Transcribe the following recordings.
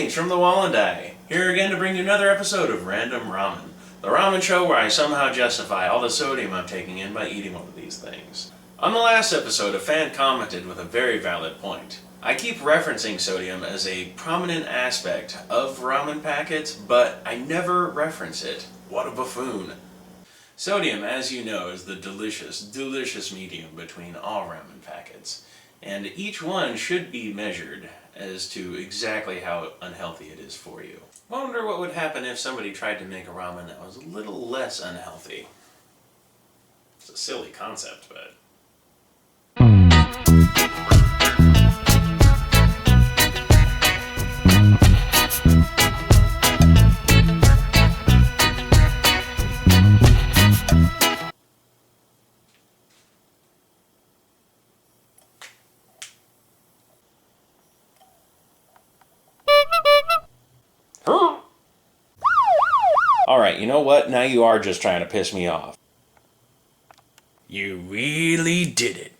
Greetings from the Wallandai, here again to bring you another episode of Random Ramen, the ramen show where I somehow justify all the sodium I'm taking in by eating one of these things. On the last episode, a fan commented with a very valid point. I keep referencing sodium as a prominent aspect of ramen packets, but I never reference it. What a buffoon. Sodium, as you know, is the delicious medium between all ramen packets, and each one should be measured as to exactly how unhealthy it is for you. I wonder what would happen if somebody tried to make a ramen that was a little less unhealthy. It's a silly concept, but... Alright, you know what? Now you are just trying to piss me off. You really did it.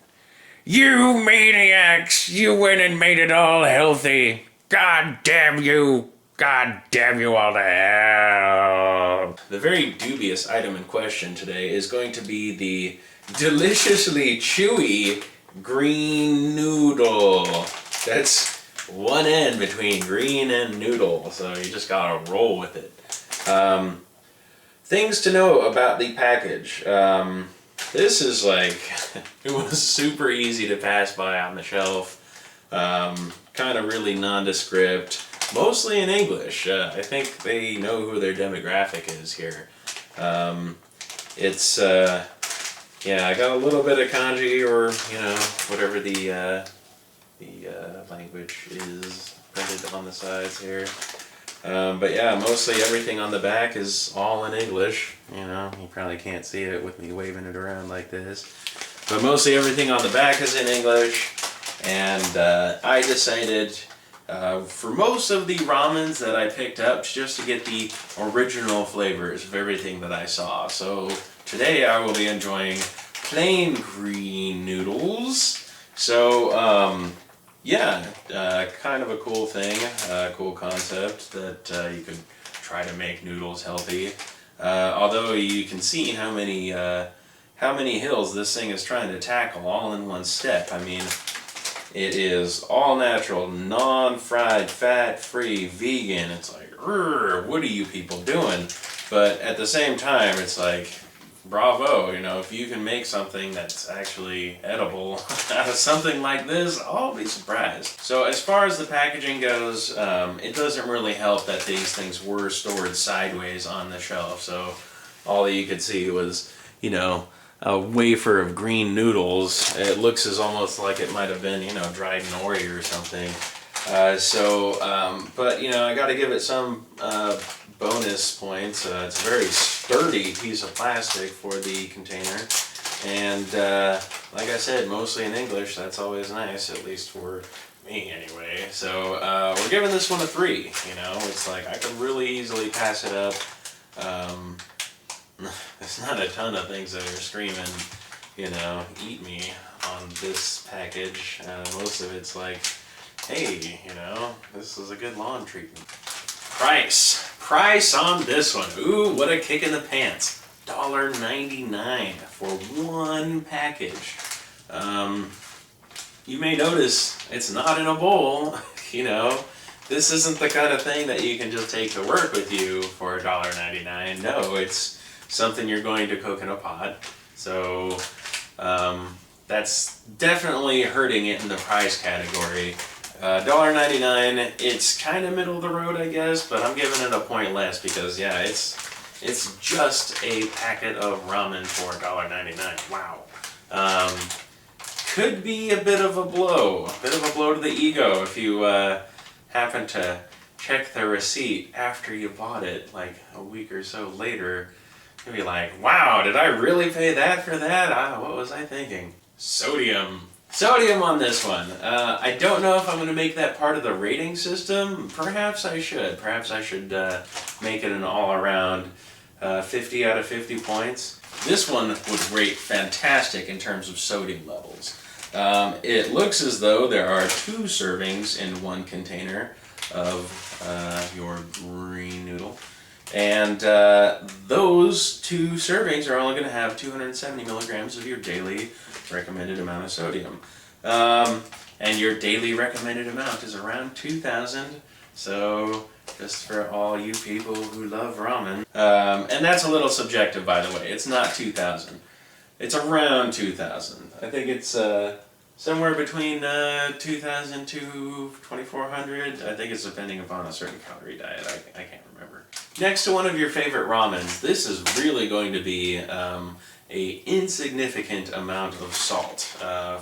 You maniacs! You went and made it all healthy. God damn you! God damn you all to hell! The very dubious item in question today is going to be the deliciously chewy GreeNoodle. That's one N between green and noodle, so you just gotta roll with it. Things to know about the package. This is like, it was super easy to pass by on the shelf. Kind of really nondescript, mostly in English. I think they know who their demographic is here. Yeah, I got a little bit of kanji, or, you know, whatever the language is printed on the sides here. But yeah, mostly everything on the back is all in English. You know, you probably can't see it with me waving it around like this. But mostly everything on the back is in English. And I decided for most of the ramens that I picked up just to get the original flavors of everything that I saw. So today I will be enjoying plain GreeNoodles. So, yeah, kind of a cool thing, cool concept that you could try to make noodles healthy. Although you can see how many hills this thing is trying to tackle all in one step. I mean, it is all natural, non-fried, fat-free, vegan. It's like, what are you people doing? But at the same time, it's like, bravo, you know, if you can make something that's actually edible out of something like this, I'll be surprised. So as far as the packaging goes, it doesn't really help that these things were stored sideways on the shelf. So all that you could see was, you know, a wafer of green noodles. It looks as almost like it might have been, you know, dried nori or something. But you know, I gotta give it some bonus points. It's a very sturdy piece of plastic for the container, and like I said, mostly in English. That's always nice, at least for me anyway. So we're giving this one a 3. You know, it's like I could really easily pass it up. There's not a ton of things that are screaming, you know, eat me on this package. Most of it's like, hey, you know, this is a good lawn treatment. Price on this one. Ooh, what a kick in the pants. $1.99 for one package. You may notice it's not in a bowl. You know, this isn't the kind of thing that you can just take to work with you for $1.99. No, it's something you're going to cook in a pot. So that's definitely hurting it in the price category. $1.99, it's kind of middle of the road, I guess, but I'm giving it a point less because, yeah, it's just a packet of ramen for $1.99. Wow. Could be a bit of a blow to the ego if you happen to check the receipt after you bought it, like a week or so later. You'll be like, wow, did I really pay that for that? What was I thinking? Sodium on this one. I don't know if I'm going to make that part of the rating system. Perhaps I should. Perhaps I should make it an all-around 50 out of 50 points. This one would rate fantastic in terms of sodium levels. It looks as though there are 2 servings in one container. of your GreeNoodle. And those 2 servings are only going to have 270 milligrams of your daily recommended amount of sodium. And your daily recommended amount is around 2,000. So just for all you people who love ramen. And that's a little subjective, by the way. It's not 2,000. It's around 2,000. I think it's somewhere between 2,000 to 2,400. I think it's depending upon a certain calorie diet. I can't remember. Next to one of your favorite ramens, this is really going to be a insignificant amount of salt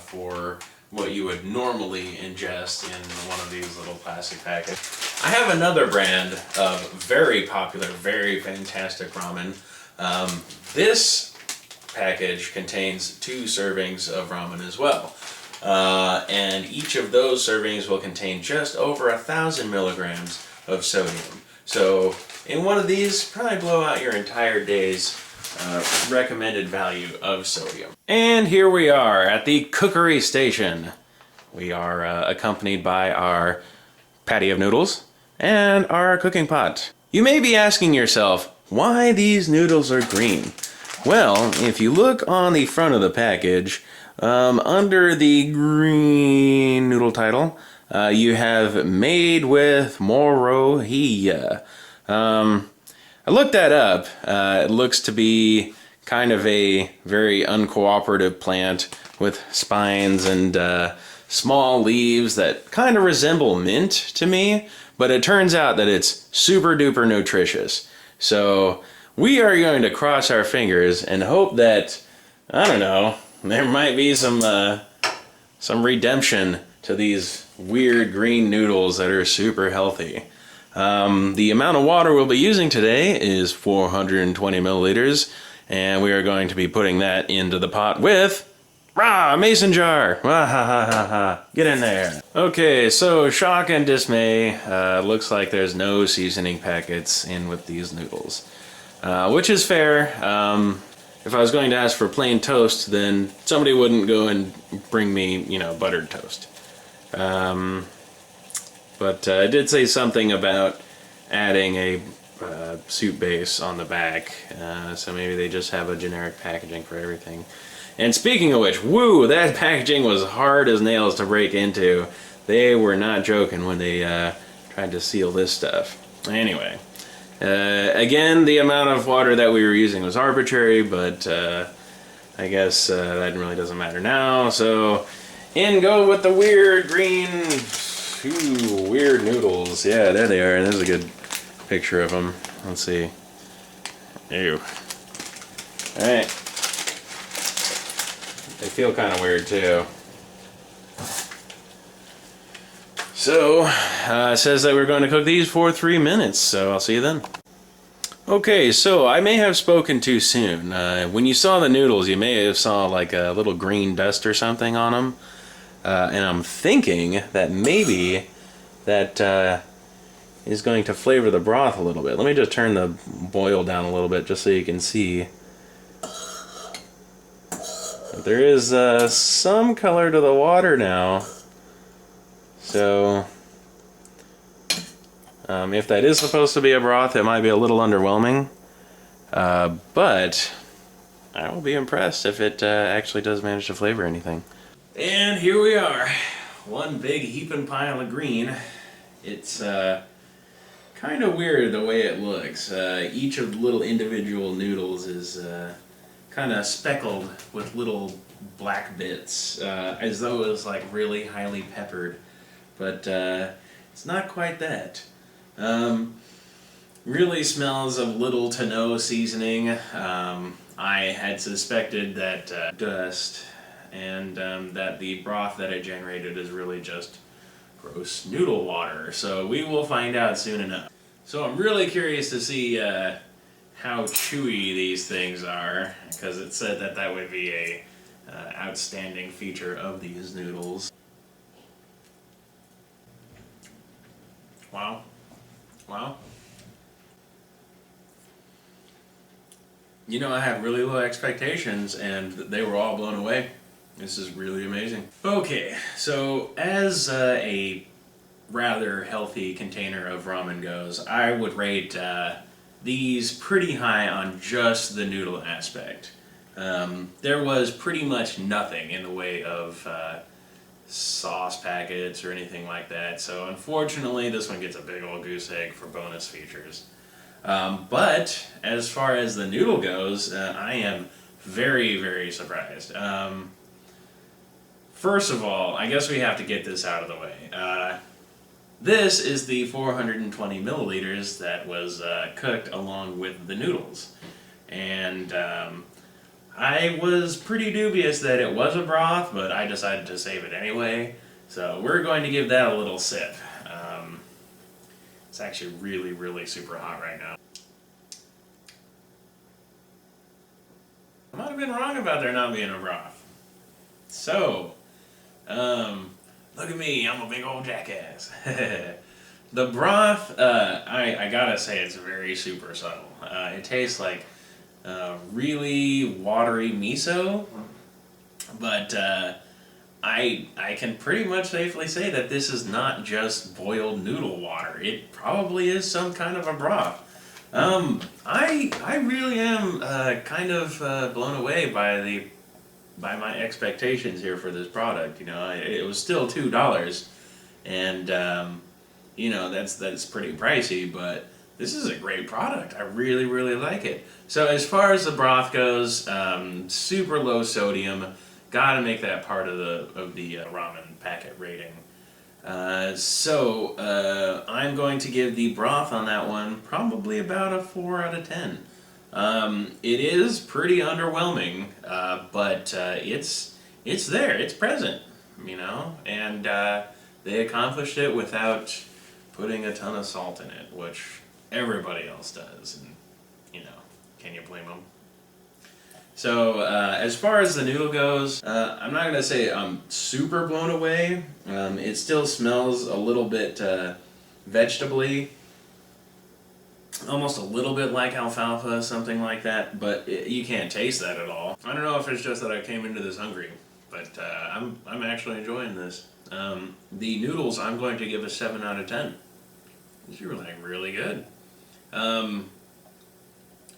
for what you would normally ingest in one of these little plastic packets. I have another brand of very popular, very fantastic ramen. This package contains 2 servings of ramen as well. And each of those servings will contain just over 1,000 milligrams of sodium. So in one of these, probably blow out your entire day's recommended value of sodium. And here we are at the cookery station. We are accompanied by our patty of noodles and our cooking pot. You may be asking yourself, why these noodles are green? Well, if you look on the front of the package, under the GreeNoodle title, you have made with Moroheiya. I looked that up. It looks to be kind of a very uncooperative plant with spines and small leaves that kind of resemble mint to me, but it turns out that it's super duper nutritious. So we are going to cross our fingers and hope that, I don't know, there might be some redemption to these weird green noodles that are super healthy. The amount of water we'll be using today is 420 milliliters, and we are going to be putting that into the pot with mason jar. Get in there. Okay, so shock and dismay. Looks like there's no seasoning packets in with these noodles, which is fair. If I was going to ask for plain toast, then somebody wouldn't go and bring me, buttered toast. But it did say something about adding a soup base on the back, so maybe they just have a generic packaging for everything. And speaking of which, woo, that packaging was hard as nails to break into. They were not joking when they tried to seal this stuff. Anyway, again, the amount of water that we were using was arbitrary, but I guess that really doesn't matter now. So in go with the weird green... Ooh, weird noodles. Yeah, there they are. There's a good picture of them. Let's see. Ew. Alright. They feel kind of weird too. So, it says that we're going to cook these for 3 minutes, so I'll see you then. Okay, so I may have spoken too soon. When you saw the noodles, you may have saw like a little green dust or something on them. And I'm thinking that maybe that is going to flavor the broth a little bit. Let me just turn the boil down a little bit just so you can see. There is some color to the water now. So if that is supposed to be a broth, it might be a little underwhelming. But I will be impressed if it actually does manage to flavor anything. And here we are, one big heaping pile of green. It's kind of weird the way it looks. Each of the little individual noodles is kind of speckled with little black bits, as though it was like really highly peppered. But it's not quite that. Really smells of little to no seasoning. I had suspected that dust and that the broth that I generated is really just gross noodle water. So we will find out soon enough. So I'm really curious to see how chewy these things are, because it said that that would be a outstanding feature of these noodles. Wow. Wow. You know, I had really low expectations and they were all blown away. This is really amazing. Okay, so as a rather healthy container of ramen goes, I would rate these pretty high on just the noodle aspect. There was pretty much nothing in the way of sauce packets or anything like that, so unfortunately this one gets a big old goose egg for bonus features. But as far as the noodle goes, I am very, very surprised. First of all, I guess we have to get this out of the way. This is the 420 milliliters that was cooked along with the noodles. And I was pretty dubious that it was a broth, but I decided to save it anyway. So we're going to give that a little sip. It's actually really, really super hot right now. I might have been wrong about there not being a broth. So, look at me, I'm a big old jackass. The broth, I gotta say, it's very super subtle. It tastes like really watery miso, but I can pretty much safely say that this is not just boiled noodle water. It probably is some kind of a broth. I really am kind of blown away by my expectations here for this product. You know, it was still $2, and you know that's pretty pricey, but this is a great product. I really, really like it. So as far as the broth goes, super low sodium. Gotta make that part of the ramen packet rating. So I'm going to give the broth on that one probably about a 4 out of 10. It is pretty underwhelming, but it's there, it's present, you know, and they accomplished it without putting a ton of salt in it, which everybody else does, and you know, can you blame them? So as far as the noodle goes, I'm not gonna say I'm super blown away. It still smells a little bit vegetable-y, almost a little bit like alfalfa, something like that, but you can't taste that at all. I don't know if it's just that I came into this hungry, but I'm actually enjoying this. The noodles I'm going to give a 7 out of 10. These are like really good.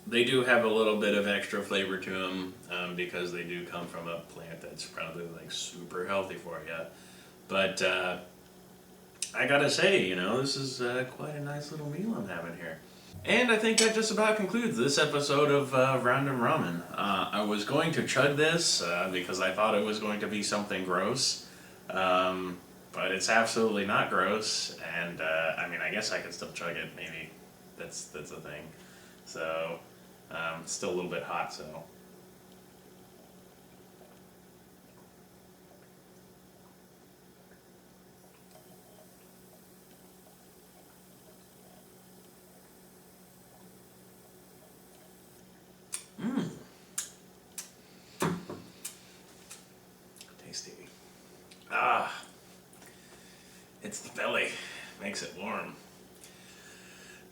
They do have a little bit of extra flavor to them because they do come from a plant that's probably like super healthy for you. But I gotta say, you know, this is quite a nice little meal I'm having here. And I think that just about concludes this episode of Random Ramen. I was going to chug this because I thought it was going to be something gross, but it's absolutely not gross. And I mean, I guess I could still chug it. Maybe that's the thing. So it's still a little bit hot. So. Tasty. Ah, it's the belly. Makes it warm.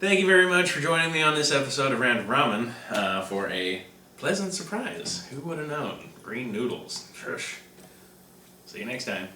Thank you very much for joining me on this episode of Random Ramen for a pleasant surprise. Who would have known? Green noodles. Shush. See you next time.